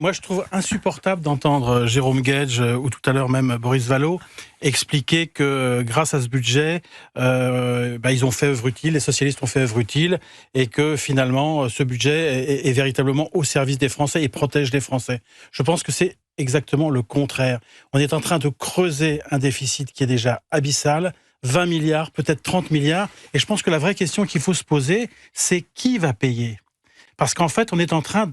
Moi, je trouve insupportable d'entendre Jérôme Guedj ou tout à l'heure même Boris Vallaud expliquer que grâce à ce budget, ils ont fait œuvre utile, les socialistes ont fait œuvre utile, et que finalement, ce budget est véritablement au service des Français et protège les Français. Je pense que c'est exactement le contraire. On est en train de creuser un déficit qui est déjà abyssal, 20 milliards, peut-être 30 milliards, et je pense que la vraie question qu'il faut se poser, c'est qui va payer ? Parce qu'en fait, on est en train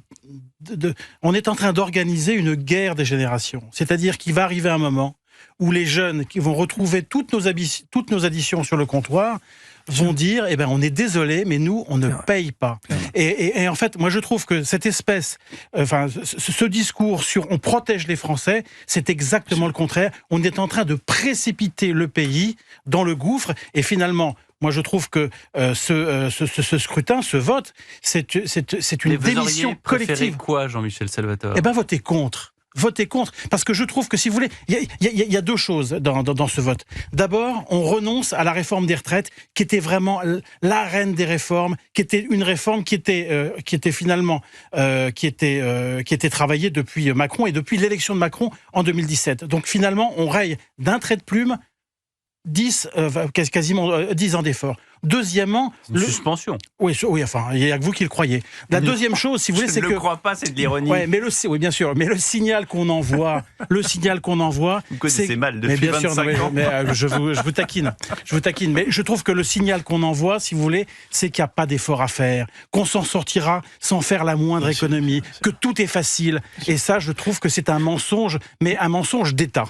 d'organiser une guerre des générations. C'est-à-dire qu'il va arriver un moment où les jeunes qui vont retrouver toutes nos additions sur le comptoir vont dire on est désolé, mais nous, on ne paye pas. Et en fait, moi, je trouve que cette ce discours sur on protège les Français, c'est exactement le contraire. On est en train de précipiter le pays dans le gouffre, et finalement, moi, je trouve que ce scrutin, ce vote, c'est une démission collective. Préféré quoi, Jean-Michel Salvatore ? Votez contre. Votez contre, parce que je trouve que, si vous voulez, il y a deux choses dans ce vote. D'abord, on renonce à la réforme des retraites, qui était vraiment la reine des réformes, qui était une réforme qui était travaillée depuis Macron et depuis l'élection de Macron en 2017. Donc finalement, on raye d'un trait de plume 10 ans d'efforts. Deuxièmement... suspension. Oui, enfin, il n'y a que vous qui le croyez. La deuxième chose, si vous voulez, c'est que... Je ne le crois pas, c'est de l'ironie. Oui, bien sûr. Mais le signal qu'on envoie... Vous connaissez mal depuis 25 ans. Je vous taquine. Mais je trouve que le signal qu'on envoie, si vous voulez, c'est qu'il n'y a pas d'effort à faire, qu'on s'en sortira sans faire la moindre économie, que tout est facile. Et ça, je trouve que c'est un mensonge, mais un mensonge d'État.